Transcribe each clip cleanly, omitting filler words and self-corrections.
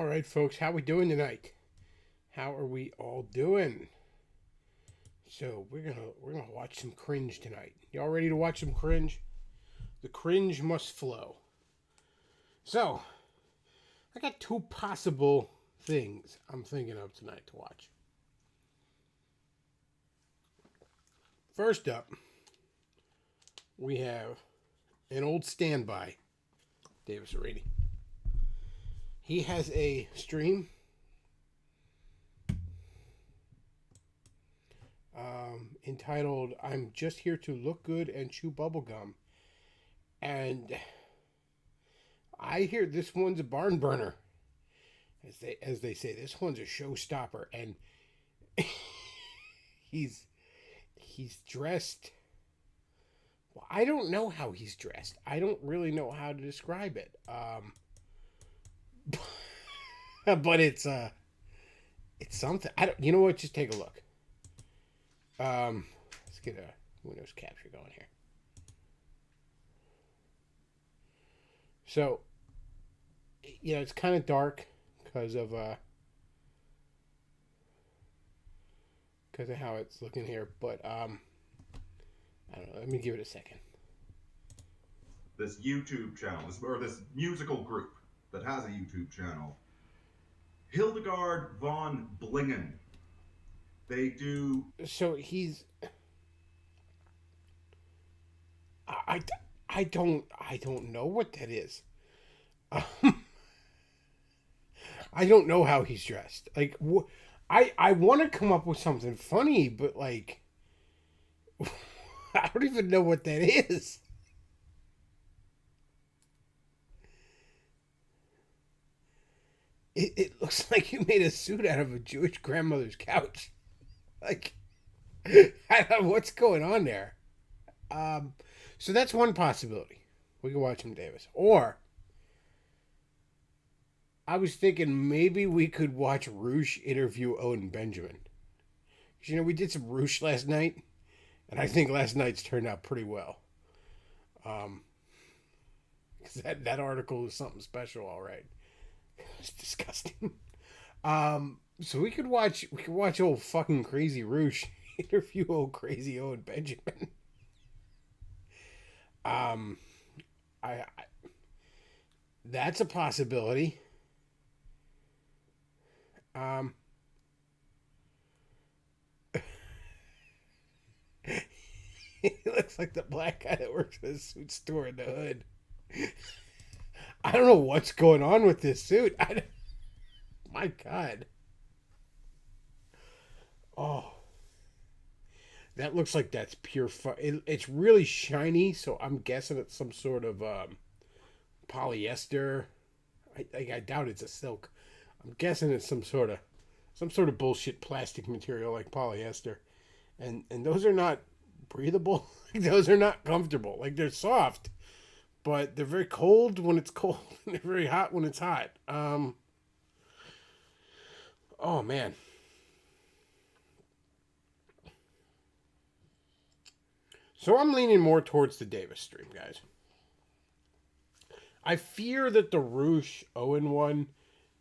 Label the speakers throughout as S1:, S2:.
S1: All right, folks, how we doing tonight? How are we all doing? So we're gonna watch some cringe tonight. Y'all ready to watch some cringe? The cringe must flow. So I got two possible things I'm thinking of tonight to watch. First up, we have an old standby, Davis Arady. He has a stream entitled "I'm Just Here to Look Good and Chew Bubblegum," and I hear this one's a barn burner, as they say. This one's a showstopper, and he's he's dressed. Well, I don't know how he's dressed. I don't really know how to describe it. But it's something. I don't. You know what? Just take a look. Let's get a Windows capture going here. So, it's kind of dark because of how it's looking here. But I don't know. Let me give it a second.
S2: This YouTube channel, or this musical group that has a YouTube channel, Hildegard von Blingen. They do.
S1: So he's. I, I don't know what that is. I don't know how he's dressed. Like, I want to come up with something funny, but like, I don't even know what that is. It looks like you made a suit out of a Jewish grandmother's couch. Like, I don't know what's going on there. Um, so that's one possibility. We can watch him, Davis. Or I was thinking maybe we could watch Roosh interview Owen Benjamin. 'Cause, we did some Roosh last night, and I think last night's turned out pretty well. Um, 'Cause that article was something special, all right. It's disgusting. So we could watch old fucking crazy Roosh interview old crazy Owen Benjamin. Um, I that's a possibility. Um, he looks like the black guy that works at a suit store in the hood. I don't know what's going on with this suit. My God. Oh, that looks like that's pure fun. It's really shiny, so I'm guessing it's some sort of polyester. I doubt it's a silk. I'm guessing it's some sort of bullshit plastic material like polyester, and those are not breathable. Those are not comfortable. Like, they're soft, but they're very cold when it's cold, and they're very hot when it's hot. Oh man. So I'm leaning more towards the Davis stream, guys. I fear that the Roosh Owen one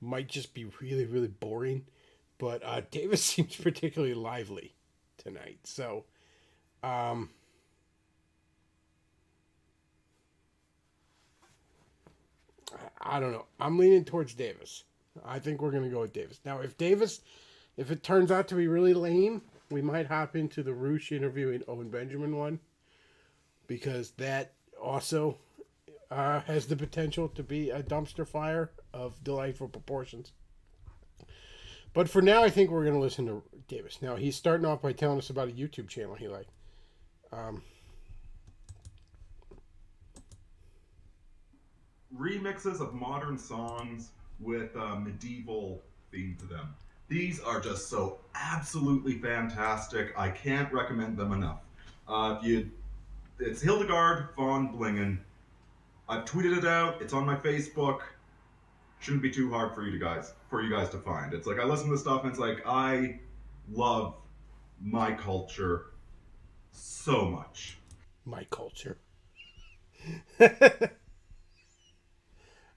S1: might just be really, really boring, but Davis seems particularly lively tonight. So, um, I don't know. I'm leaning towards Davis. I think we're going to go with Davis. Now, if it turns out to be really lame, we might hop into the Roosh interviewing Owen Benjamin one, because that also has the potential to be a dumpster fire of delightful proportions. But for now, I think we're going to listen to Davis. Now, he's starting off by telling us about a YouTube channel he liked. Um,
S2: Remixes of modern songs with a medieval theme to them. These are just so absolutely fantastic. I can't recommend them enough. It's Hildegard von Blingen. I've tweeted it out. It's on my Facebook. Shouldn't be too hard for you guys to find. It's like I listen to this stuff and it's like I love my culture so much.
S1: my culture.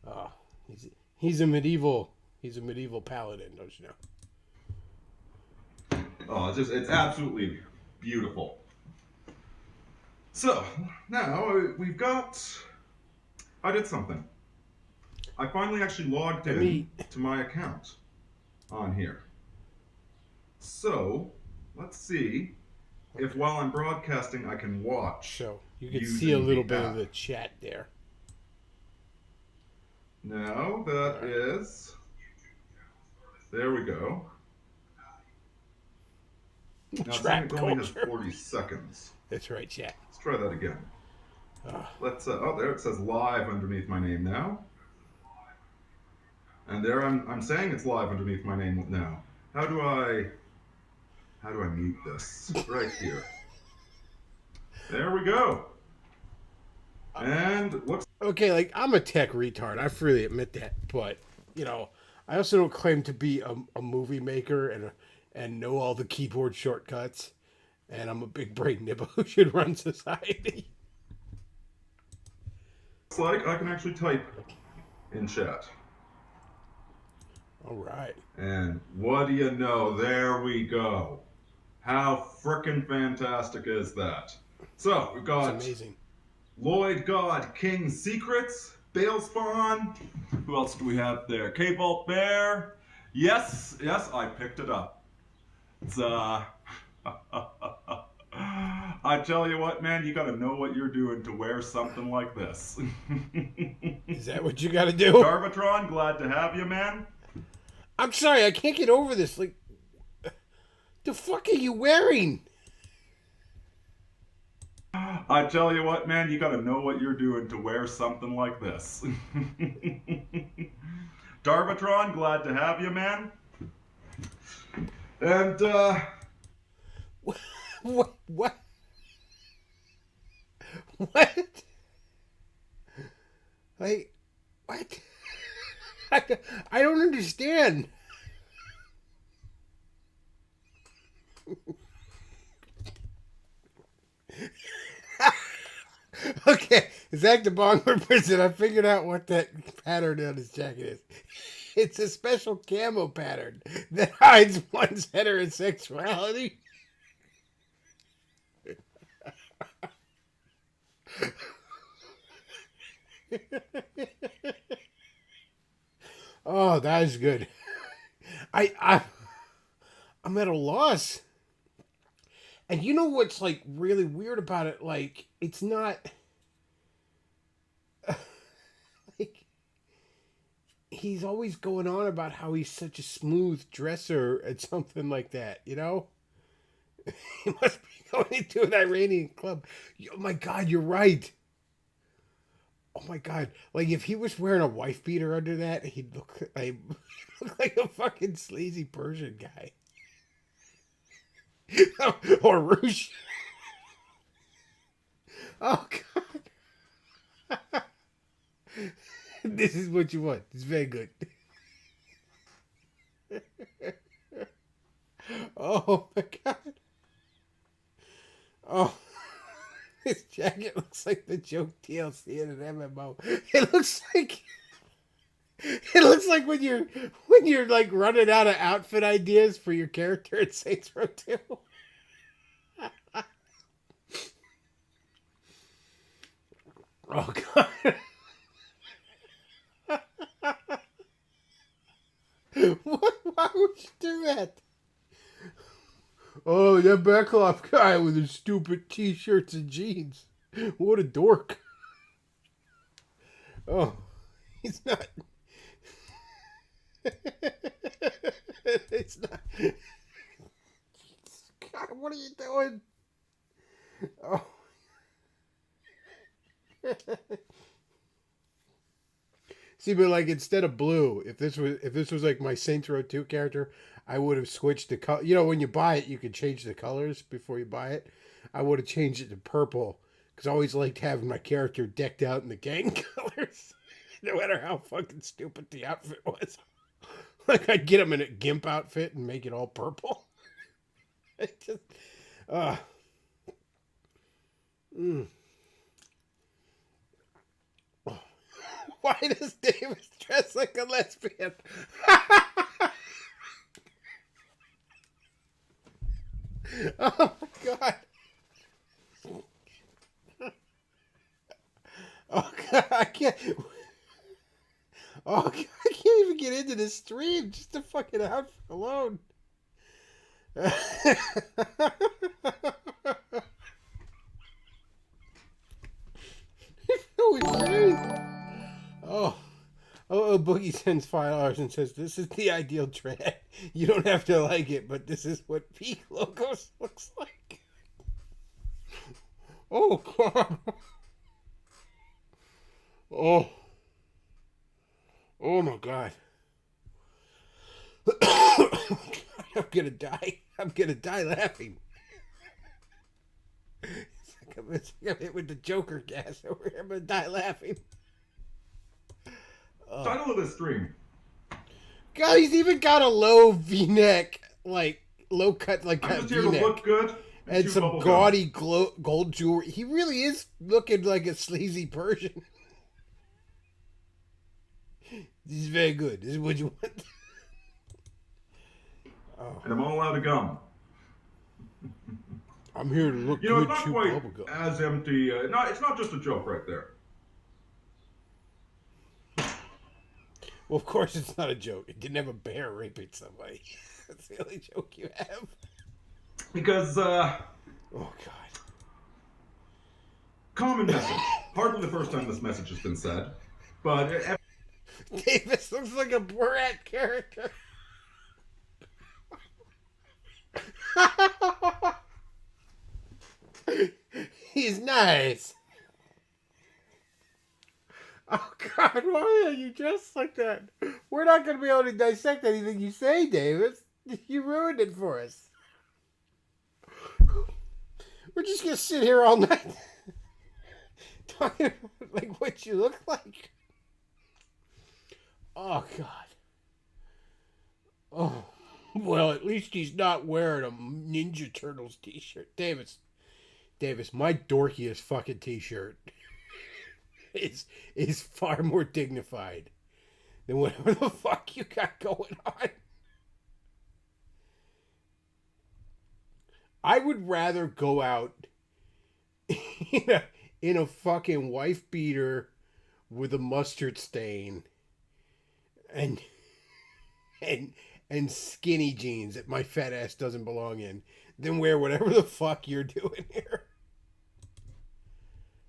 S1: Oh, he's a medieval He's a medieval paladin, don't you know?
S2: Oh, it's absolutely beautiful. So, now we've got... I did something. I finally actually logged
S1: Let
S2: in
S1: me.
S2: to my account on here. So, let's see if while I'm broadcasting I can watch
S1: So you can see a
S2: using
S1: little
S2: the
S1: bit of
S2: app.
S1: the chat there.
S2: Now,
S1: All
S2: that
S1: right.
S2: is... There we go. Now it's saying
S1: Trap
S2: it only has
S1: culture.
S2: 40 seconds.
S1: That's right, chat.
S2: Let's try that again.
S1: Uh,
S2: Let's, oh, there it says live underneath my name now. And there I'm saying it's live underneath my name now. How do I mute this? Right here. There we go. And looks
S1: okay, like I'm a tech retard. I freely admit that, but you know, I also don't claim to be a movie maker and know all the keyboard shortcuts. And I'm a big brain nibble who should run society.
S2: like I can actually type in chat.
S1: All right.
S2: And what do you know? There we go. How frickin' fantastic is that? So we've
S1: It's
S2: got
S1: amazing.
S2: Lloyd God, King Secrets, Balespawn. Who else do we have there? K-Vault Bear. Yes, I picked it up. It's I tell you what, man, you gotta know what you're doing to wear something like this.
S1: Is that what you got to do?
S2: Garvatron, glad to have you, man.
S1: I'm sorry, I can't get over this. Like, the fuck are you wearing?
S2: I tell you what, man, you gotta know what you're doing to wear something like this. Darvatron, glad to have you, man. And,
S1: What? What? What? Like, what? I don't understand. Okay, Zach the Bongler person, I figured out what that pattern on his jacket is. It's a special camo pattern that hides one's heterosexuality. Oh, that is good. I I'm at a loss. And you know what's like really weird about it? Like it's not like he's always going on about how he's such a smooth dresser and something like that, you know? He must be going into an Iranian club. Oh my god, you're right. Oh my god. Like if he was wearing a wife beater under that, he'd look like a fucking sleazy Persian guy. Or Rouge. Oh god. This is what you want. It's very good. Oh my god. Oh, his jacket looks like the joke TLC in an MMO. It looks like when you're like running out of outfit ideas for your character in Saints Row 2. Oh god. Why would you do that? Oh, that Beckloff guy with his stupid t-shirts and jeans. What a dork. Oh, he's not. It's not. God, what are you doing? Oh. See, but like instead of blue, if this was like my Saints Row 2 character, I would have switched the color. You know, when you buy it, you can change the colors before you buy it. I would have changed it to purple because I always liked having my character decked out in the gang colors, no matter how fucking stupid the outfit was. Like I'd get him in a gimp outfit and make it all purple. It just, uh, mm. Why does Davis dress like a lesbian? I can't. Oh, I can't even get into this stream just to fucking outfit alone. Holy shit. Oh. Oh, Boogie sends $5 and says, "This is the ideal trend. You don't have to like it, but this is what peak logos looks like." Oh, God. Oh. Oh, my God. I'm gonna die. I'm gonna die laughing. It's like I'm hit with the Joker gas over here. I'm gonna die laughing.
S2: Title of this stream.
S1: God, he's even got a low V-neck, like low cut, like
S2: I'm
S1: cut
S2: just here to
S1: V-neck,
S2: look good
S1: and
S2: chew
S1: some
S2: bubble
S1: gaudy gold jewelry. He really is looking like a sleazy Persian. This is very good. This is what you want.
S2: gum. And I'm all out of gum.
S1: I'm here to look
S2: You know,
S1: good,
S2: it's not
S1: chew
S2: quite
S1: bubblegum.
S2: as empty. It's not just a joke right there.
S1: Well, of course it's not a joke. It didn't have a bear raping somebody. That's the only joke you have.
S2: Because,
S1: Oh, God.
S2: Common message. Hardly the first time this message has been said, but
S1: Davis looks like a Borat character. He's nice. Oh, God, why are you dressed like that? We're not going to be able to dissect anything you say, Davis. You ruined it for us. We're just going to sit here all night talking about like what you look like. Oh, God. Oh, well, at least he's not wearing a Ninja Turtles t-shirt. Davis, my dorkiest fucking t-shirt is far more dignified than whatever the fuck you got going on. I would rather go out in a fucking wife beater with a mustard stain and skinny jeans that my fat ass doesn't belong in than wear whatever the fuck you're doing here.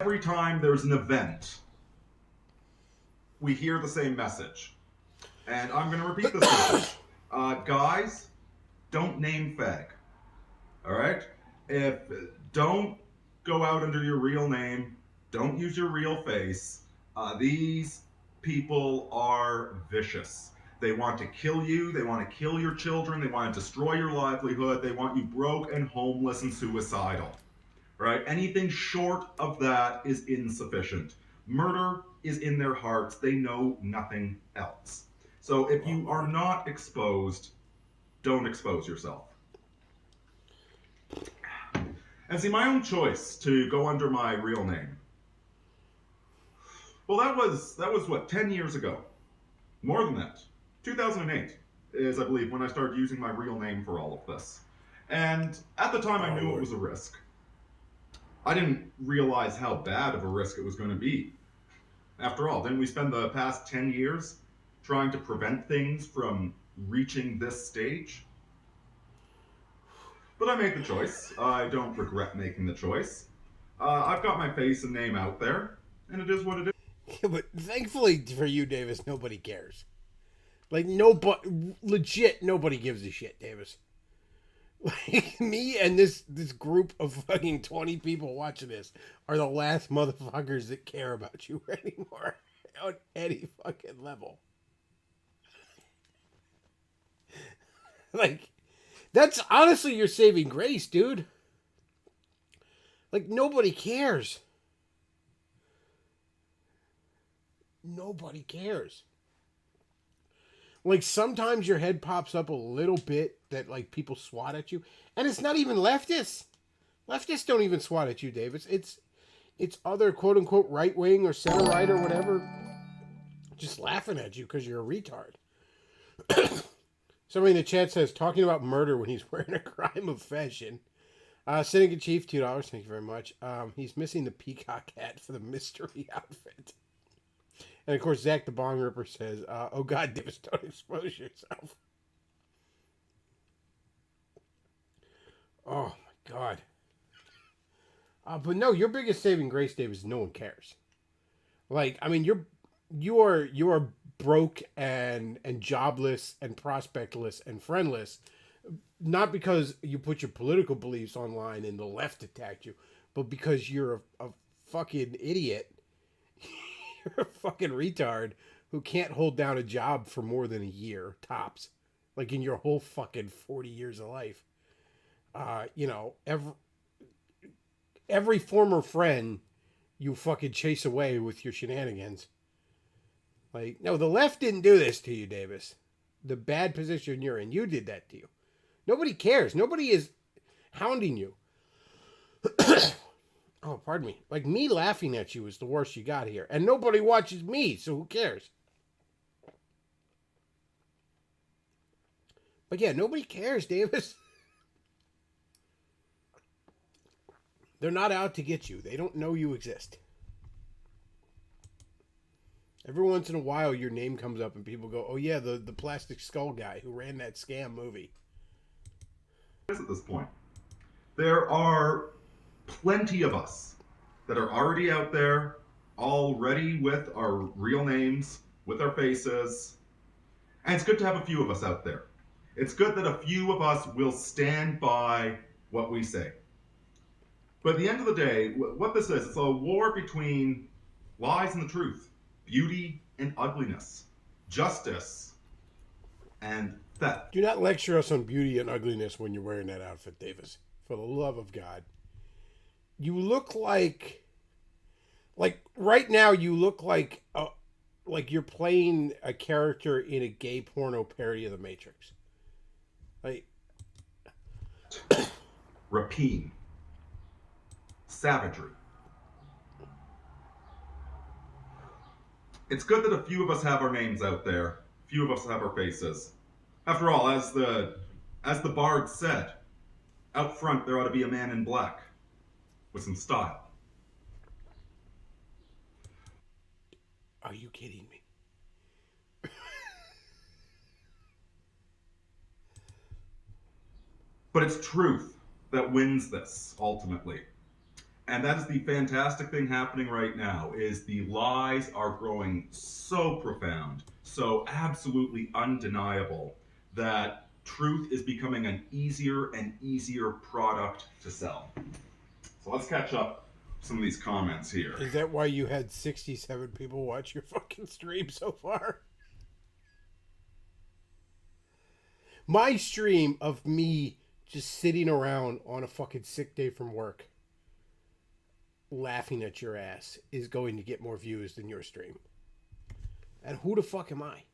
S2: every time there's an event, we hear the same message. And I'm going to repeat this message. Guys, don't name fag. All right? Don't go out under your real name. Don't use your real face. These people are vicious. They want to kill you. They want to kill your children. They want to destroy your livelihood. They want you broke and homeless and suicidal. Right? Anything short of that is insufficient. Murder is in their hearts. They know nothing else. So if you are not exposed, don't expose yourself. And see, my own choice to go under my real name. Well, that was what, 10 years ago? More than that. 2008 is, I believe, when I started using my real name for all of this. And at the time, I knew it was a risk. I didn't realize how bad of a risk it was going to be. After all, didn't we spend the past 10 years trying to prevent things from reaching this stage? But I made the choice. I don't regret making the choice. I've got my face and name out there, and it is what it is.
S1: Yeah, but thankfully for you, Davis, nobody cares. Like, legit, nobody gives a shit, Davis. Like, me and this group of fucking 20 people watching this are the last motherfuckers that care about you anymore on any fucking level. Like, that's honestly your saving grace, dude. Like, nobody cares. Nobody cares. Like, sometimes your head pops up a little bit that, like, people swat at you. And it's not even leftists. Leftists don't even swat at you, Davis. It's other quote-unquote right-wing or center-right or whatever just laughing at you because you're a retard. Somebody in the chat says, talking about murder when he's wearing a crime of fashion. Seneca Chief, $2. Thank you very much. He's missing the peacock hat for the mystery outfit. And of course, Zach the Bong Ripper says, "Oh God, Davis, don't expose yourself." Oh my God. But no, your biggest saving grace, Dave, is no one cares. Like, I mean, you are broke and jobless and prospectless and friendless, not because you put your political beliefs online and the left attacked you, but because you're a fucking idiot. You're a fucking retard who can't hold down a job for more than a year tops, like in your whole fucking 40 years of life. Every former friend you fucking chase away with your shenanigans. Like, no, the left didn't do this to you, Davis. The bad position you're in, you did that to you. Nobody cares. Nobody is hounding you. Oh, pardon me. Like, me laughing at you is the worst you got here. And nobody watches me, so who cares? But yeah, nobody cares, Davis. They're not out to get you. They don't know you exist. Every once in a while, your name comes up and people go, "Oh yeah, the plastic skull guy who ran that scam movie."
S2: At this point, there are plenty of us that are already out there, already with our real names, with our faces, and it's good to have a few of us out there. It's good that a few of us will stand by what we say. But at the end of the day, what this is, it's a war between lies and the truth, beauty and ugliness, justice and theft.
S1: Do not lecture us on beauty and ugliness when you're wearing that outfit, Davis. For the love of God. You look like right now you look like you're playing a character in a gay porno parody of The Matrix. Like
S2: Rapine, savagery. It's good that a few of us have our names out there, a few of us have our faces. After all, as the bard said, out front there ought to be a man in black with some style.
S1: are you kidding me?
S2: But it's truth that wins this ultimately. And that is the fantastic thing happening right now is the lies are growing so profound, so absolutely undeniable that truth is becoming an easier and easier product to sell. So let's catch up some of these comments here.
S1: Is that why you had 67 people watch your fucking stream so far? My stream of me just sitting around on a fucking sick day from work laughing at your ass is going to get more views than your stream. And who the fuck am I?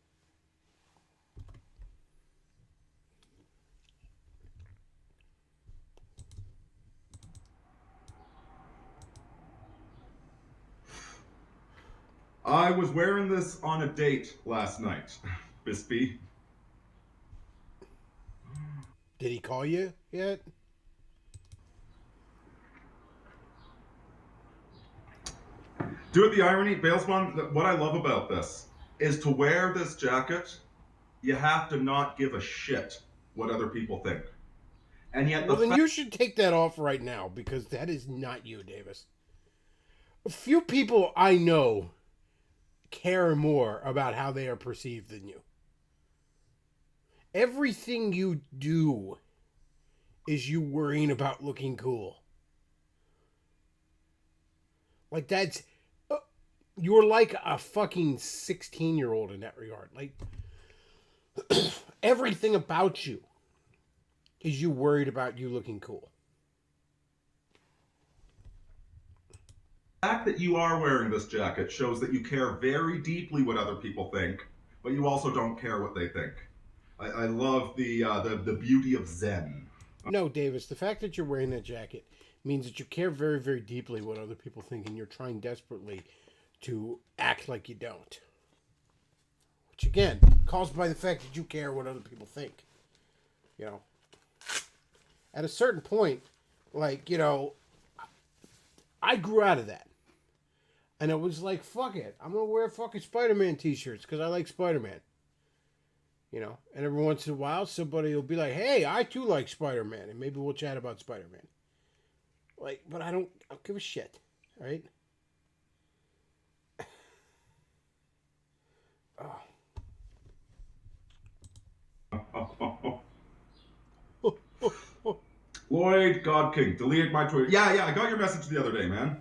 S2: I was wearing this on a date last night, Bispy.
S1: Did he call you yet?
S2: Do it the irony, Balesman, what I love about this is to wear this jacket, you have to not give a shit what other people think. And yet
S1: Well, then you should take that off right now because that is not you, Davis. A few people I know care more about how they are perceived than you. Everything you do is you worrying about looking cool. Like that's you're like a fucking 16-year-old in that regard. Like everything about you is you worried about you looking cool.
S2: The fact that you are wearing this jacket shows that you care very deeply what other people think, but you also don't care what they think. I love the beauty of Zen.
S1: No, Davis, the fact that you're wearing that jacket means that you care very, very deeply what other people think and you're trying desperately to act like you don't. Which, again, caused by the fact that you care what other people think. You know? At a certain point, like, you know, I grew out of that. And it was like, fuck it. I'm going to wear fucking Spider-Man t-shirts because I like Spider-Man. You know? And every once in a while, somebody will be like, hey, I too like Spider-Man. And maybe we'll chat about Spider-Man. Like, but I don't give a shit. All right? Oh.
S2: Lloyd God King deleted my Twitter. Yeah, I got your message the other day, man.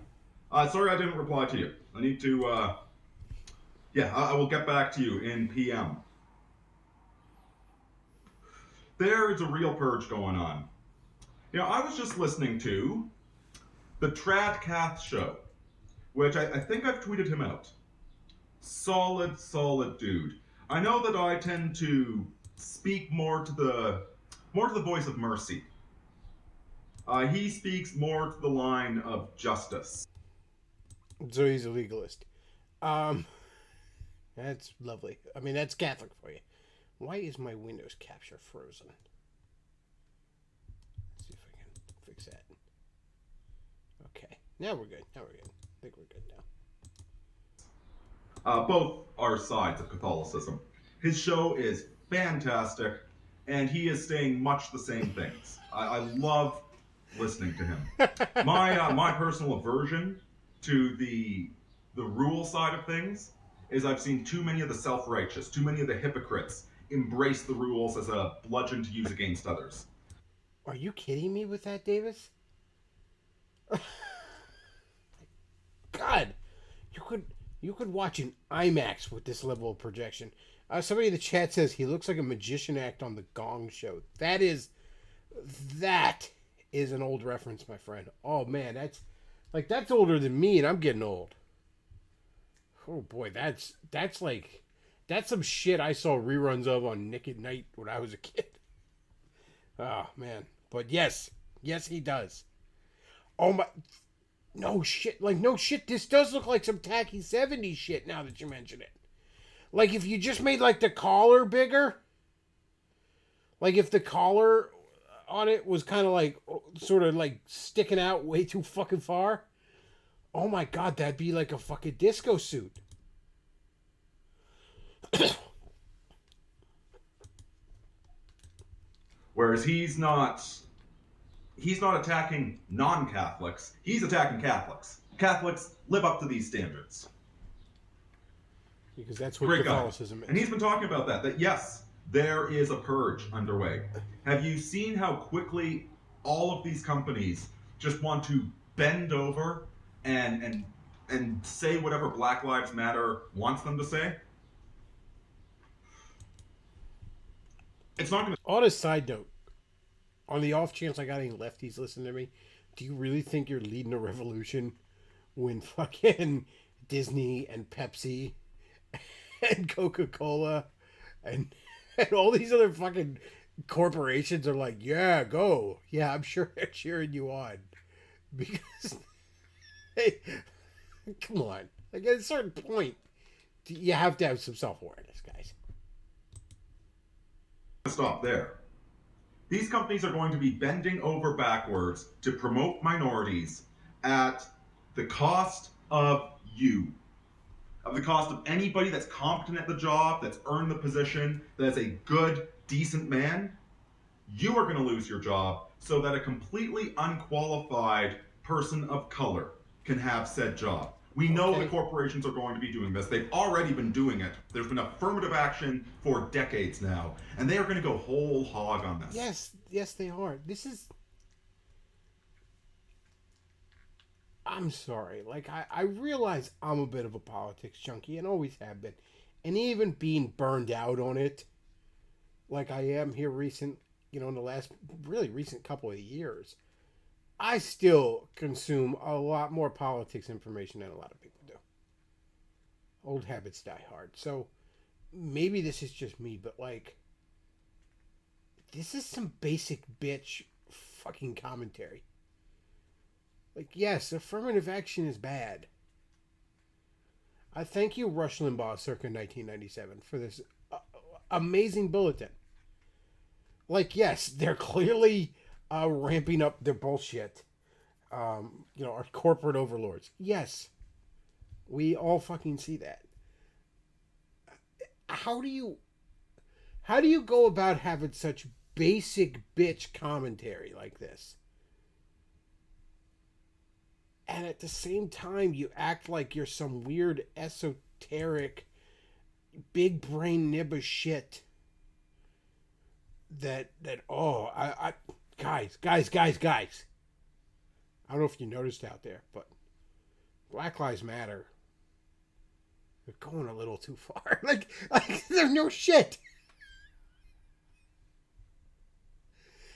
S2: Sorry I didn't reply to you. I need to. I will get back to you in PM. There is a real purge going on. You know, I was just listening to the Trad Cath show, which I think I've tweeted him out. Solid dude. I know that I tend to speak more to the voice of mercy. He speaks more to the line of justice.
S1: So he's a legalist. That's lovely. I mean, that's Catholic for you. Why is my Windows capture frozen? Let's see if I can fix that. Okay. Now we're good. I think we're good now.
S2: Both are sides of Catholicism. His show is fantastic, and he is saying much the same things. I love listening to him. My personal aversion to the rule side of things is I've seen too many of the self-righteous, too many of the hypocrites embrace the rules as a bludgeon to use against others.
S1: Are you kidding me with that, Davis? God, you could watch an IMAX with this level of projection. Somebody in the chat says he looks like a magician act on the Gong Show. That is an old reference, my friend. Oh man, that's older than me, and I'm getting old. Oh boy, that's some shit I saw reruns of on Nick at Night when I was a kid. Oh man, but yes, he does. Oh my, no shit, this does look like some tacky 70s shit now that you mention it. Like if you just made like the collar bigger, like if the collar on it was kind of like sort of like sticking out way too fucking far. Oh my god, that'd be like a fucking disco suit.
S2: Whereas he's not attacking non-Catholics, he's attacking Catholics. Catholics live up to these standards.
S1: Because that's what
S2: Great
S1: Catholicism
S2: guy.
S1: is.
S2: And he's been talking about that yes, there is a purge underway. Have you seen how quickly all of these companies just want to bend over and say whatever Black Lives Matter wants them to say? It's not going to...
S1: On a side note, on the off chance I got any lefties listening to me, do you really think you're leading a revolution when fucking Disney and Pepsi and Coca-Cola and all these other fucking corporations are like, yeah, go. Yeah, I'm sure they're cheering you on. Because, hey, come on. Like, at a certain point, you have to have some self-awareness, guys.
S2: Stop there. These companies are going to be bending over backwards to promote minorities at the cost of you. Of the cost of anybody that's competent at the job, that's earned the position, that's a good, decent man. You are going to lose your job so that a completely unqualified person of color can have said job. We know the corporations are going to be doing this. They've already been doing it. There's been affirmative action for decades now, and they are going to go whole hog on this.
S1: Yes, they are. This is... I'm sorry. Like, I realize I'm a bit of a politics junkie and always have been. And even being burned out on it, like I am here in the last really recent couple of years, I still consume a lot more politics information than a lot of people do. Old habits die hard. So maybe this is just me, but like, this is some basic bitch fucking commentary. Like, yes, affirmative action is bad. I thank you, Rush Limbaugh, circa 1997, for this amazing bulletin. Like, yes, they're clearly ramping up their bullshit. Our corporate overlords. Yes. We all fucking see that. How do you how do you go about having such basic bitch commentary like this? And at the same time you act like you're some weird esoteric big brain nib of shit that oh I guys. I don't know if you noticed out there, but Black Lives Matter. They're going a little too far. like there's no shit.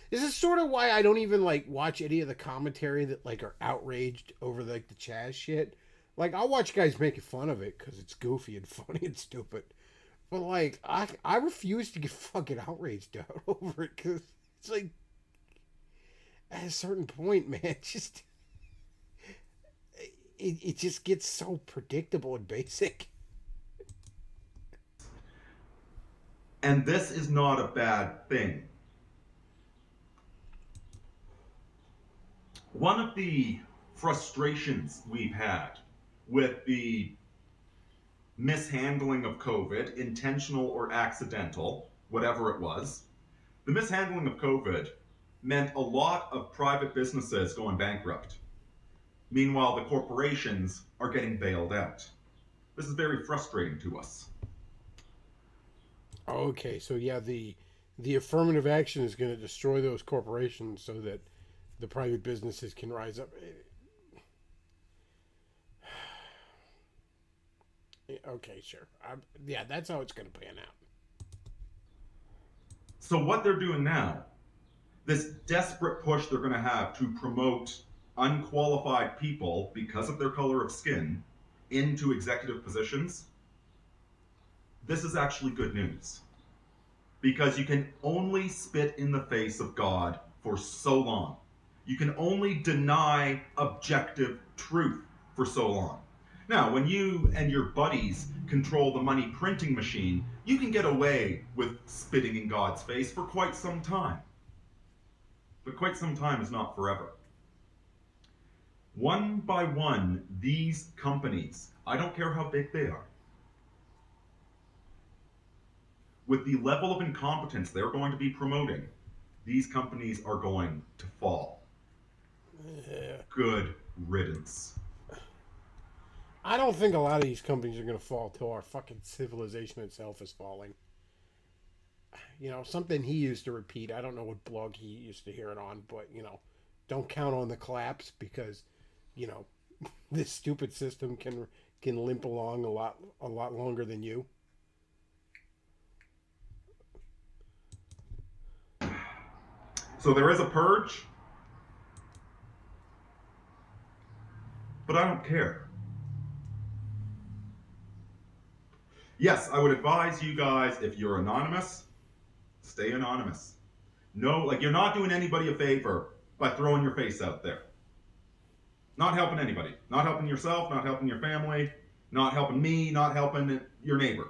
S1: This is sort of why I don't even like watch any of the commentary that like are outraged over like the Chaz shit. Like I'll watch guys making fun of it because it's goofy and funny and stupid. But like I refuse to get fucking outraged out over it because it's like at a certain point, man, just it just gets so predictable and basic.
S2: And this is not a bad thing. One of the frustrations we've had with the mishandling of COVID, intentional or accidental, whatever it was, the mishandling of COVID meant a lot of private businesses going bankrupt. Meanwhile, the corporations are getting bailed out. This is very frustrating to us.
S1: Okay, so yeah, the affirmative action is going to destroy those corporations so that the private businesses can rise up. Okay, sure. Yeah, that's how it's going to pan out.
S2: So what they're doing now, this desperate push they're going to have to promote unqualified people because of their color of skin into executive positions, this is actually good news. Because you can only spit in the face of God for so long. You can only deny objective truth for so long. Now, when you and your buddies control the money printing machine, you can get away with spitting in God's face for quite some time. But quite some time is not forever. One by one, these companies, I don't care how big they are, with the level of incompetence they're going to be promoting, these companies are going to fall. Good riddance.
S1: I don't think a lot of these companies are going to fall till our fucking civilization itself is falling. You know, something he used to repeat. I don't know what blog he used to hear it on, but, you know, don't count on the collapse because, you know, this stupid system can limp along a lot longer than you.
S2: So there is a purge, but I don't care. Yes, I would advise you guys, if you're anonymous, stay anonymous. No, like you're not doing anybody a favor by throwing your face out there. Not helping anybody. Not helping yourself, not helping your family, not helping me, not helping your neighbor.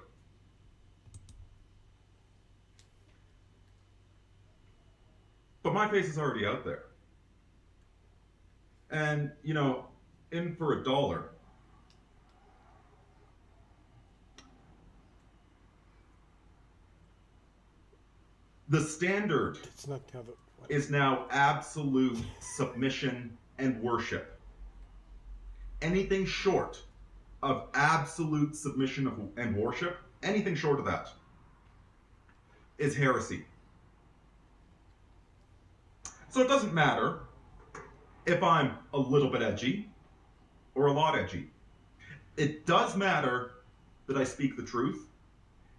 S2: But my face is already out there. And, you know, in for $1. The standard is now absolute submission and worship. Anything short of absolute submission and worship, anything short of that, is heresy. So it doesn't matter if I'm a little bit edgy or a lot edgy. It does matter that I speak the truth.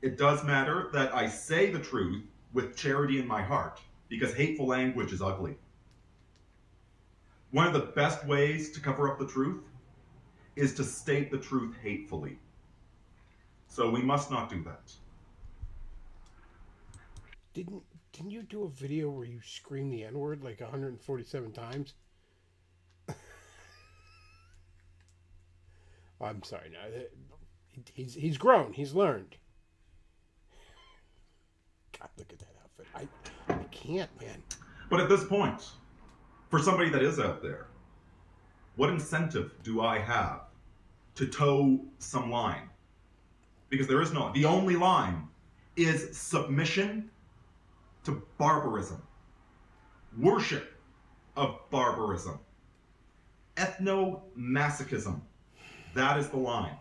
S2: It does matter that I say the truth with charity in my heart, because hateful language is ugly. One of the best ways to cover up the truth is to state the truth hatefully. So we must not do that.
S1: Didn't you do a video where you screamed the N-word like 147 times? I'm sorry, no. He's grown. He's learned. God, look at that outfit. I can't, man.
S2: But at this point, for somebody that is out there, what incentive do I have to toe some line. Because there is no, the only line is submission to barbarism, worship of barbarism, ethno-masochism. That is the line.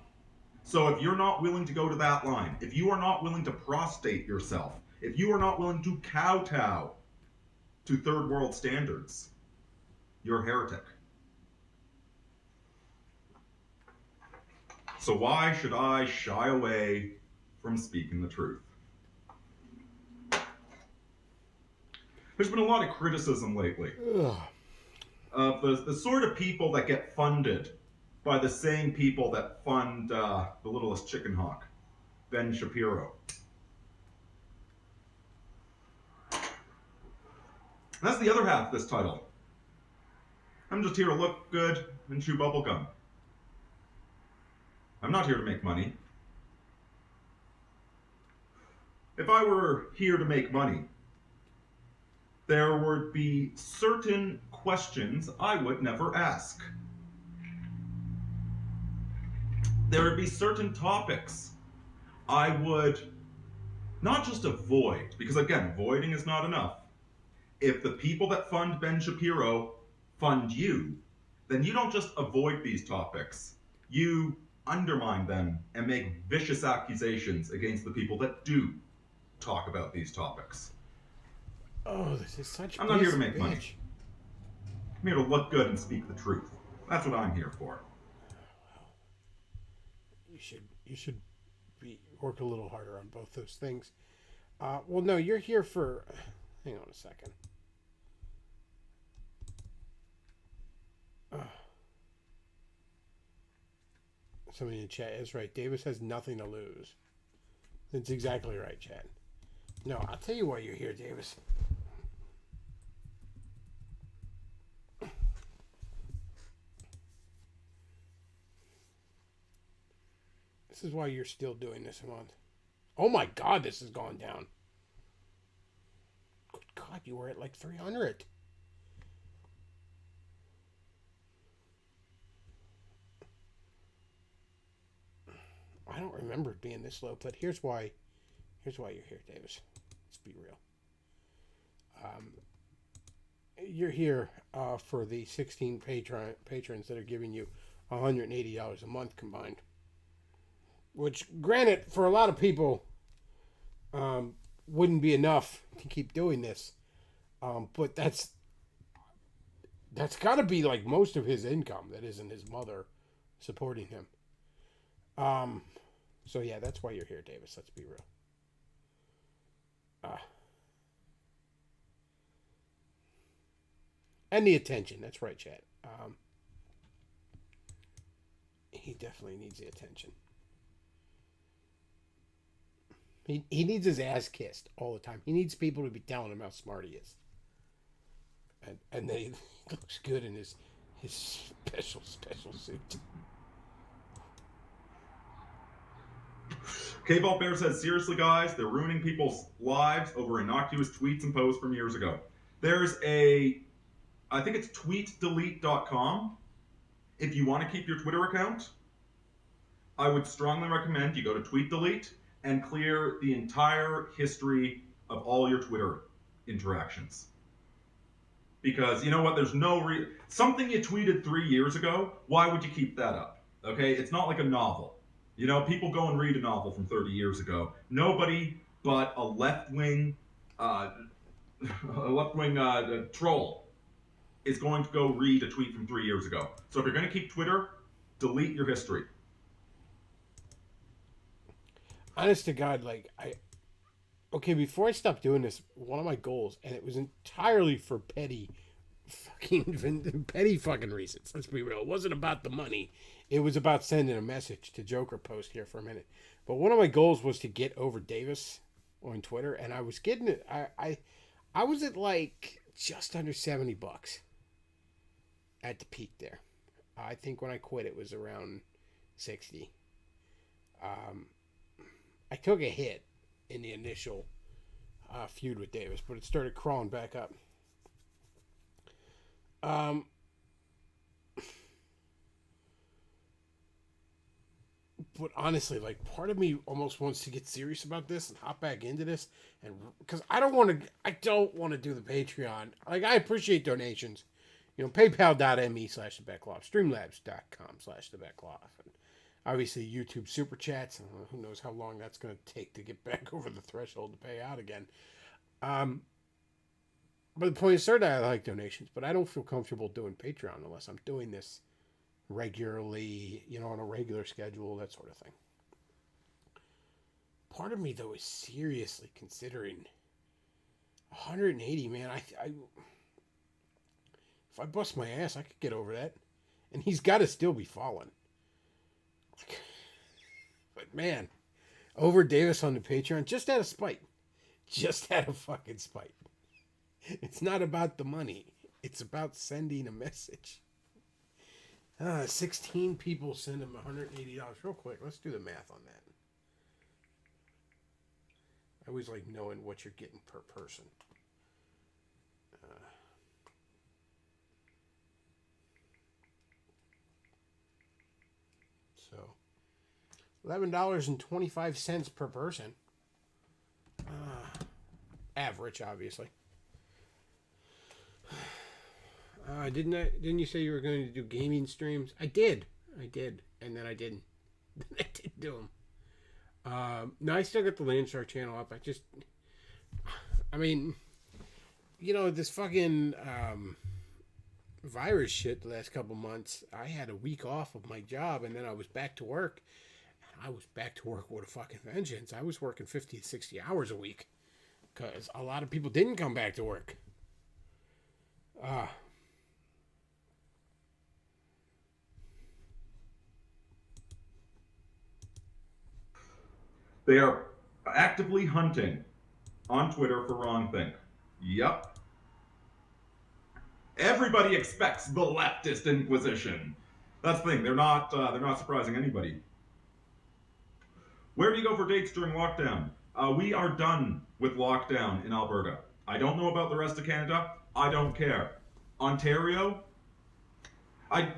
S2: So if you're not willing to go to that line, if you are not willing to prostrate yourself, if you are not willing to kowtow to third world standards, you're a heretic. So why should I shy away from speaking the truth? There's been a lot of criticism lately of the sort of people that get funded by the same people that fund the littlest chicken hawk, Ben Shapiro. That's the other half of this title. I'm just here to look good and chew bubblegum. I'm not here to make money. If I were here to make money, there would be certain questions I would never ask. There would be certain topics I would not just avoid, because again, avoiding is not enough. If the people that fund Ben Shapiro fund you, then you don't just avoid these topics. You undermine them and make vicious accusations against the people that do talk about these topics.
S1: Oh, this is such.
S2: I'm not here to make money. I'm here to look good and speak the truth. That's what I'm here for.
S1: You should work a little harder on both those things. Well, no, you're here for. Hang on a second. Somebody in the chat is right. Davis has nothing to lose. That's exactly right, Chad. No, I'll tell you why you're here, Davis. This is why you're still doing this a month. Oh my God, this has gone down. Good God, you were at like 300. I don't remember it being this low, but here's why you're here, Davis. Let's be real. You're here for the 16 patrons that are giving you $180 a month combined. Which, granted, for a lot of people, wouldn't be enough to keep doing this. But that's got to be like most of his income. That isn't his mother supporting him. So yeah, that's why you're here, Davis. Let's be real. And the attention. That's right, Chad. He definitely needs the attention. He needs his ass kissed all the time. He needs people to be telling him how smart he is. And then he looks good in his special suit.
S2: K-Ball Bear says, seriously guys, they're ruining people's lives over innocuous tweets and posts from years ago. There's I think it's tweetdelete.com. If you want to keep your Twitter account, I would strongly recommend you go to TweetDelete and clear the entire history of all your Twitter interactions. Because you know what, there's no something you tweeted 3 years ago, why would you keep that up? Okay, it's not like a novel. You know, people go and read a novel from 30 years ago. Nobody but a left-wing troll is going to go read a tweet from 3 years ago. So if you're going to keep Twitter, delete your history.
S1: Honest to God, before I stopped doing this, one of my goals, and it was entirely for petty fucking reasons. Let's be real. It wasn't about the money. It was about sending a message to Joker Post here for a minute. But one of my goals was to get over Davis on Twitter, and I was getting it. I was at like just under $70 at the peak there. I think when I quit, it was around 60. I took a hit in the initial feud with Davis, but it started crawling back up. But honestly, like, part of me almost wants to get serious about this and hop back into this, and because I don't want to do the Patreon. Like, I appreciate donations, PayPal.me/thebecklaw, Streamlabs.com/thebecklaw, and obviously YouTube super chats. And who knows how long that's going to take to get back over the threshold to pay out again. But the point is, certainly I like donations, but I don't feel comfortable doing Patreon unless I'm doing this regularly, on a regular schedule, that sort of thing. Part of me, though, is seriously considering 180, man. If I bust my ass, I could get over that. And he's got to still be falling. But, man, over Davis on the Patreon, just out of spite. Just out of fucking spite. It's not about the money. It's about sending a message. 16 people send him $180. Real quick, let's do the math on that. I always like knowing what you're getting per person. So, $11.25 per person. Average, obviously. Didn't you say you were going to do gaming streams? I did, and then I didn't. I didn't do them. No, I still got the Landshark channel up. This fucking virus shit the last couple months. I had a week off of my job, and then I was back to work. I was back to work with a fucking vengeance. I was working 50 to 60 hours a week because a lot of people didn't come back to work.
S2: They are actively hunting on Twitter for Wrong Think. Yep. Everybody expects the leftist inquisition. That's the thing. They're not surprising anybody. Where do you go for dates during lockdown? We are done with lockdown in Alberta. I don't know about the rest of Canada. I don't care. Ontario,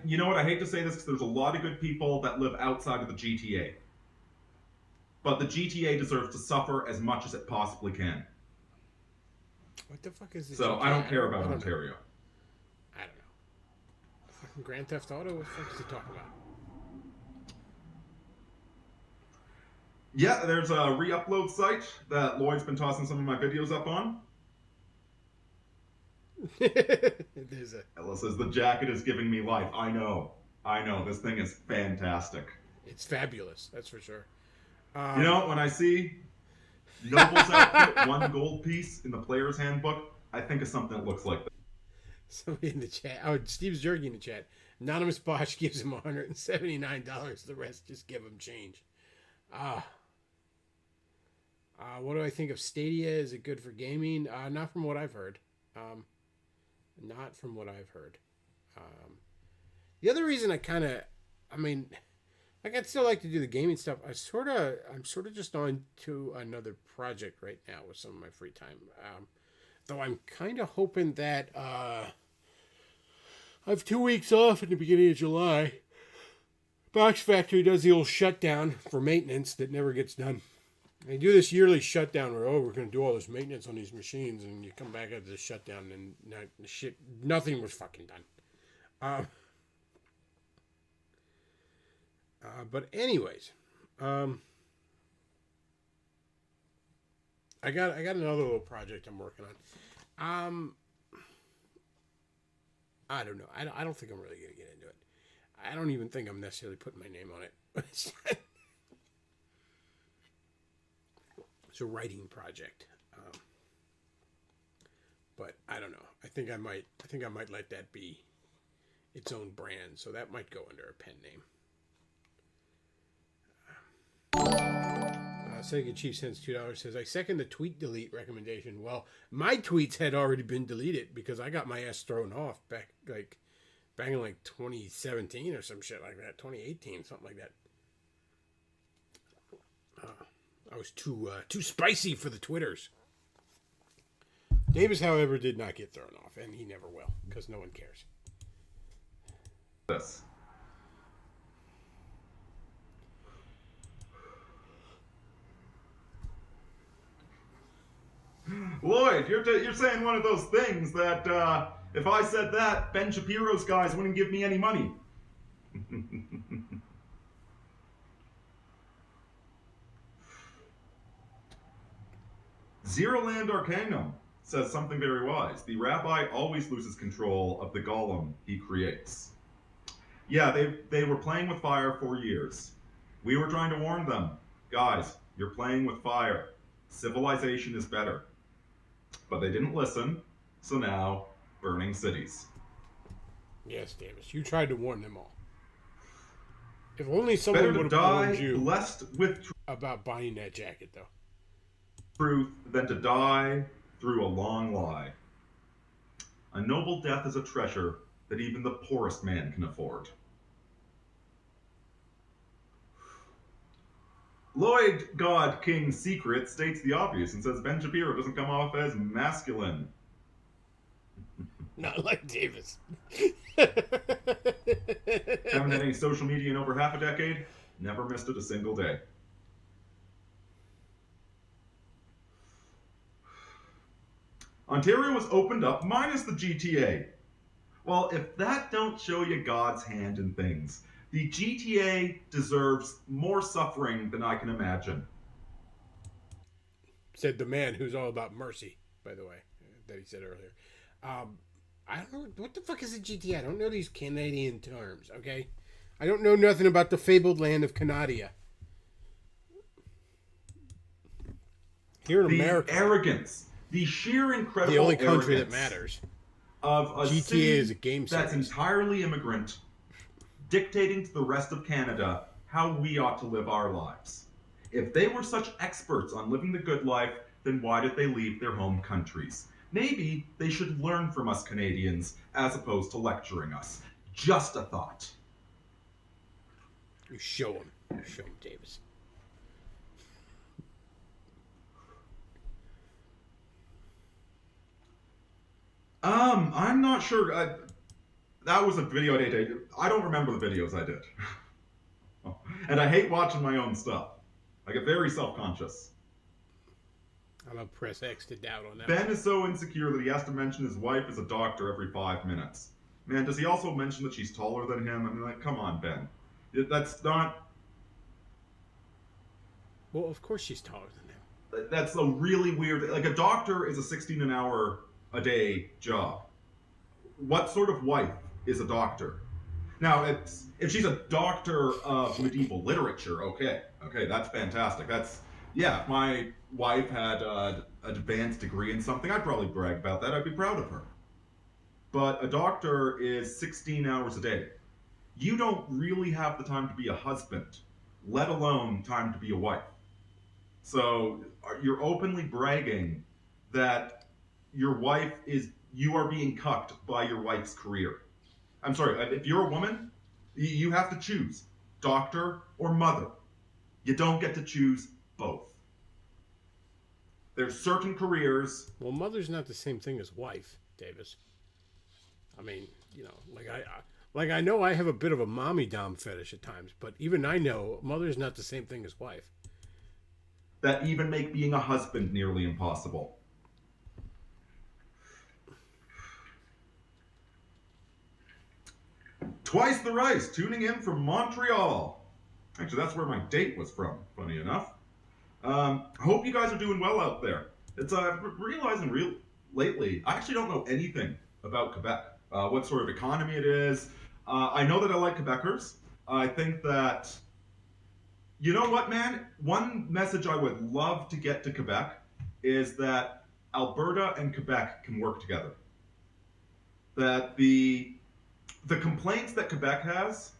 S2: you know what? I hate to say this because there's a lot of good people that live outside of the GTA. But the GTA deserves to suffer as much as it possibly can.
S1: What the fuck is the
S2: So
S1: GTA?
S2: I don't care about Ontario.
S1: I don't know. Fucking Grand Theft Auto? What the fuck is he talking about?
S2: Yeah, there's a re-upload site that Lloyd's been tossing some of my videos up on. Ella says, the jacket is giving me life. I know. This thing is fantastic.
S1: It's fabulous, that's for sure.
S2: When I see Noble's outfit, one gold piece in the player's handbook, I think of something that looks like that.
S1: Somebody in the chat. Oh, Steve's Jerky in the chat. Anonymous Bosch gives him $179. The rest just give him change. What do I think of Stadia? Is it good for gaming? Not from what I've heard. The other reason I'd still like to do the gaming stuff. I'm sort of just on to another project right now with some of my free time. Though I'm kind of hoping that I have 2 weeks off at the beginning of July. Box Factory does the old shutdown for maintenance that never gets done. They do this yearly shutdown where, we're going to do all this maintenance on these machines, and you come back after the shutdown and nothing was fucking done. But anyways, I got another little project I'm working on. I don't know. I don't think I'm really gonna get into it. I don't even think I'm necessarily putting my name on it. It's a writing project, but I don't know. I think I might let that be its own brand. So that might go under a pen name. Sega Chief sends $2. Says, I second the tweet delete recommendation. Well, my tweets had already been deleted because I got my ass thrown off back in 2017 or some shit like that, 2018, something like that. I was too spicy for the Twitters. Davis, however, did not get thrown off, and he never will because no one cares.
S2: This. Lloyd, you're saying one of those things that if I said that, Ben Shapiro's guys wouldn't give me any money. Zero Land Arcanum says something very wise. The rabbi always loses control of the golem he creates. Yeah, they were playing with fire for years. We were trying to warn them. Guys, you're playing with fire. Civilization is better. But they didn't listen, so now, burning cities.
S1: Yes, Davis, you tried to warn them all. If only someone
S2: Better to
S1: would have warned
S2: die
S1: you
S2: blessed with
S1: about buying that jacket, though.
S2: truth than to die through a long lie. A noble death is a treasure that even the poorest man can afford. Lloyd God King Secret states the obvious and says Ben Shapiro doesn't come off as masculine.
S1: Not like Davis.
S2: Haven't had any social media in over half a decade. Never missed it a single day. Ontario was opened up minus the GTA. Well, if that don't show you God's hand in things, the GTA deserves more suffering than I can imagine.
S1: Said the man who's all about mercy, by the way, that he said earlier. I don't know. What the fuck is a GTA? I don't know these Canadian terms, okay? I don't know nothing about the fabled land of Canadia. Here in
S2: The
S1: America,
S2: arrogance, the sheer incredible
S1: the only country that
S2: arrogance
S1: matters.
S2: of a
S1: GTA
S2: city
S1: is a game
S2: that's
S1: series.
S2: entirely immigrant, dictating to the rest of Canada how we ought to live our lives. If they were such experts on living the good life, then why did they leave their home countries? Maybe they should learn from us Canadians as opposed to lecturing us. Just a thought.
S1: You show him. You show him, Davis.
S2: I'm not sure. That was a video I did. I don't remember the videos I did. And I hate watching my own stuff. I get very self-conscious.
S1: I'm gonna press X to doubt on that.
S2: Ben is so insecure that he has to mention his wife is a doctor every 5 minutes. Man, does he also mention that she's taller than him? I mean, like, come on, Ben. That's not...
S1: Well, of course she's taller than him.
S2: That's a really weird... Like, a doctor is a 16 an hour a day job. What sort of wife is a doctor? Now, if she's a doctor of medieval literature, okay, that's fantastic. That's... Yeah, if my wife had an advanced degree in something, I'd probably brag about that. I'd be proud of her. But a doctor is 16 hours a day. You don't really have the time to be a husband, let alone time to be a wife. So you're openly bragging that your wife is, you are being cucked by your wife's career. I'm sorry, if you're a woman, you have to choose doctor or mother. You don't get to choose both. There's certain careers.
S1: Well, mother's not the same thing as wife, Davis. I mean, you know, like I know I have a bit of a mommy dom fetish at times, but even I know mother's not the same thing as wife.
S2: That even make being a husband nearly impossible. Twice the Rice, tuning in from Montreal. Actually, that's where my date was from, funny enough. Hope you guys are doing well out there. It's realizing lately, I actually don't know anything about Quebec. What sort of economy it is. I know that I like Quebecers. I think that, you know what, man? One message I would love to get to Quebec is that Alberta and Quebec can work together. That the complaints that Quebec has,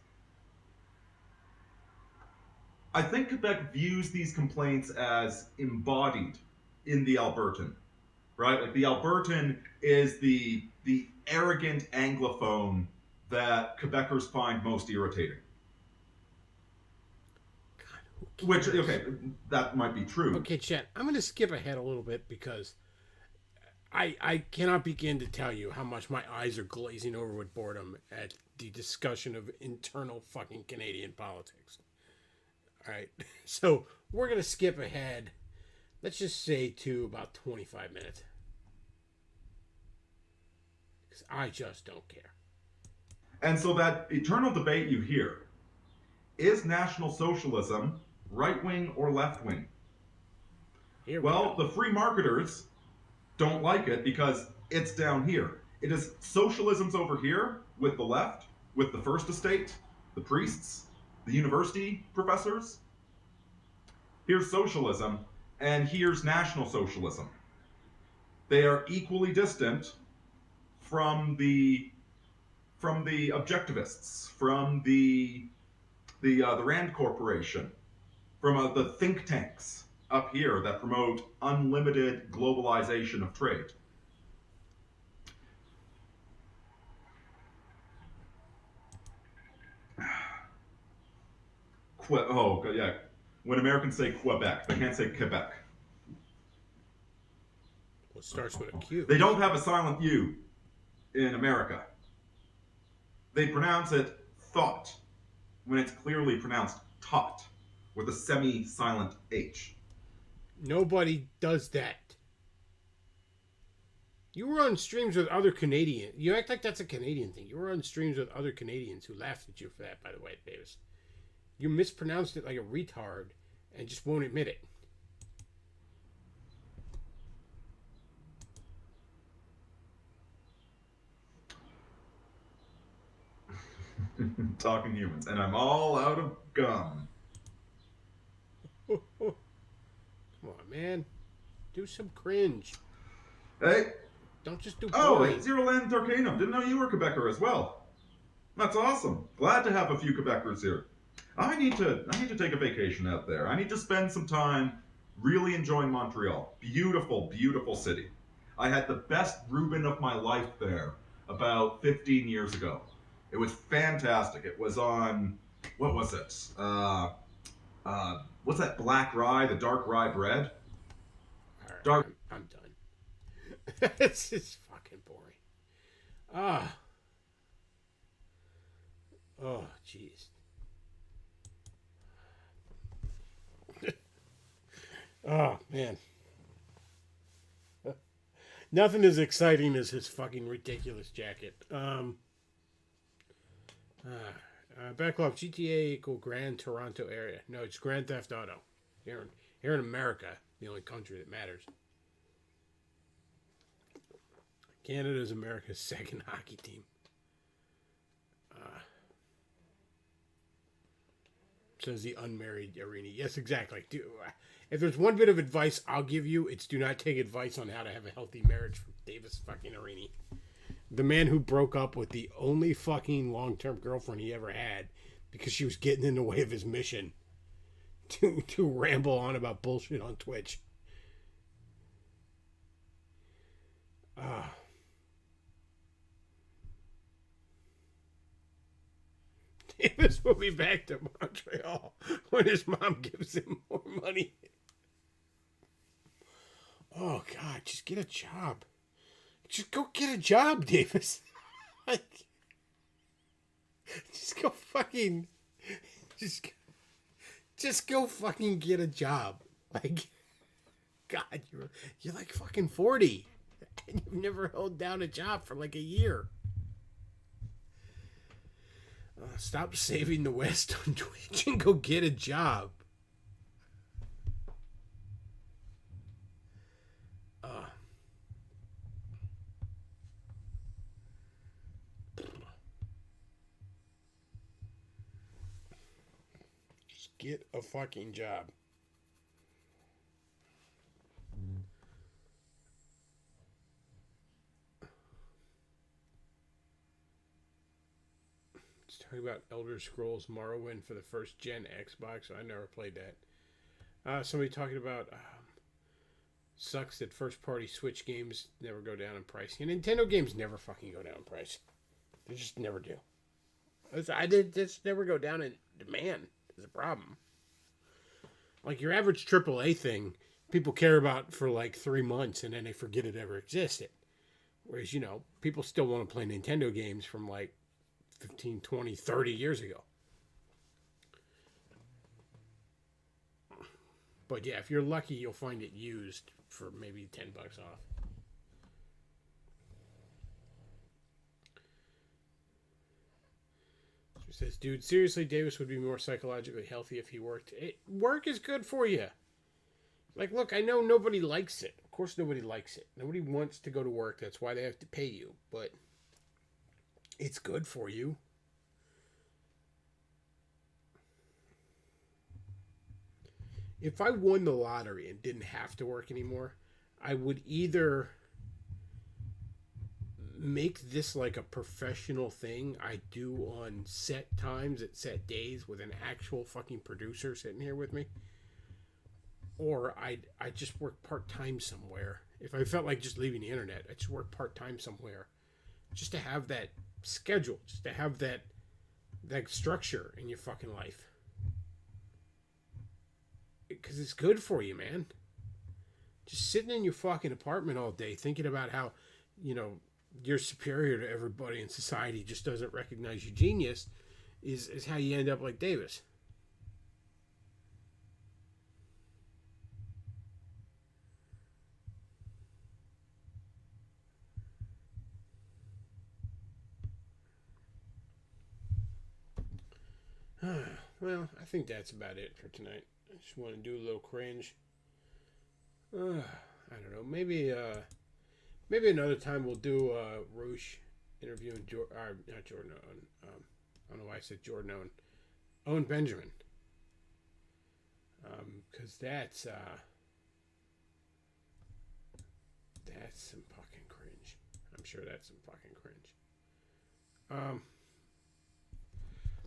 S2: I think Quebec views these complaints as embodied in the Albertan, right? Like the Albertan is the arrogant Anglophone that Quebecers find most irritating.
S1: God,
S2: which, okay, that might be true.
S1: Okay, Chet, I'm going to skip ahead a little bit because I cannot begin to tell you how much my eyes are glazing over with boredom at the discussion of internal fucking Canadian politics. All right, so we're going to skip ahead, let's just say to about 25 minutes. Because I just don't care.
S2: And so that eternal debate you hear, is National Socialism right wing or left wing? Well, the free marketers don't like it because it's down here. It is socialism's over here with the left, with the first estate, the priests, the university professors. Here's socialism, and here's National Socialism. They are equally distant from the objectivists, from the Rand Corporation, from the think tanks up here that promote unlimited globalization of trade. Oh, yeah. When Americans say Quebec, they can't say Quebec.
S1: Well, it starts with a Q.
S2: They don't have a silent U in America. They pronounce it thought when it's clearly pronounced taught with a semi-silent H.
S1: Nobody does that. You were on streams with other Canadians. You act like that's a Canadian thing. You were on streams with other Canadians who laughed at you for that, by the way, Davis. You mispronounced it like a retard and just won't admit it.
S2: Talking humans. And I'm all out of gum.
S1: Come on, man. Do some cringe.
S2: Hey.
S1: Don't just do
S2: boring. Oh, Zero Land Arcanum. Didn't know you were Quebecer as well. That's awesome. Glad to have a few Quebecers here. I need to take a vacation out there. I need to spend some time really enjoying Montreal. Beautiful, beautiful city. I had the best Reuben of my life there about 15 years ago. It was fantastic. It was on, what was it? What's that black rye, the dark rye bread?
S1: Right, dark. I'm done. It's just fucking boring. Oh, jeez. Oh, man. Nothing as exciting as his fucking ridiculous jacket. Backlog GTA equal Grand Toronto area. No, it's Grand Theft Auto. Here in America, the only country that matters. Canada is America's second hockey team. Says the unmarried Irene. Yes, exactly. If there's one bit of advice I'll give you, it's do not take advice on how to have a healthy marriage from Davis fucking Irene. The man who broke up with the only fucking long-term girlfriend he ever had because she was getting in the way of his mission to ramble on about bullshit on Twitch. Davis will be back to Montreal when his mom gives him more money. Oh, God, just get a job. Just go get a job, Davis. Like, just go fucking... Just go fucking get a job. Like, God, you're like fucking 40. And you've never held down a job for like a year. Stop saving the West on Twitch and go get a job. Just get a fucking job. Talking about Elder Scrolls Morrowind for the first gen Xbox. I never played that. Somebody talking about sucks that first party Switch games never go down in price. And Nintendo games never fucking go down in price. They just never do. They just never go down in demand. Is a problem. Like your average AAA thing, people care about for like 3 months and then they forget it ever existed. Whereas, people still want to play Nintendo games from like 15, 20, 30 years ago. But yeah, if you're lucky, you'll find it used for maybe $10 off. Says, dude, seriously, Davis would be more psychologically healthy if he worked. Work is good for you. Like, look, I know nobody likes it. Of course, nobody likes it. Nobody wants to go to work. That's why they have to pay you. But it's good for you. If I won the lottery and didn't have to work anymore, I would either make this like a professional thing I do on set times at set days with an actual fucking producer sitting here with me, or I'd just work part-time somewhere. If I felt like just leaving the internet, I'd just work part-time somewhere just to have that schedule, just to have that structure in your fucking life, because it's good for you, man. Just sitting in your fucking apartment all day thinking about how, you know, you're superior to everybody in society, just doesn't recognize your genius, is how you end up like Davis. Well, I think that's about it for tonight. I just want to do a little cringe. I don't know. Maybe another time we'll do Roosh interviewing not Jordan Owen. I don't know why I said Jordan Owen. Owen Benjamin. Because that's some fucking cringe. I'm sure that's some fucking cringe.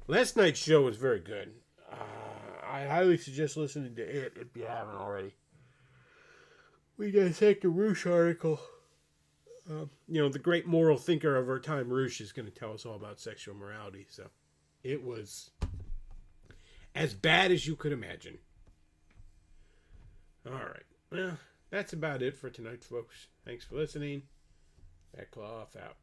S1: Last night's show was very good. I highly suggest listening to it if you haven't already. We dissect a Roosh article. You know, the great moral thinker of our time, Roosh, is going to tell us all about sexual morality. So it was as bad as you could imagine. All right. Well, that's about it for tonight, folks. Thanks for listening. That cloth out.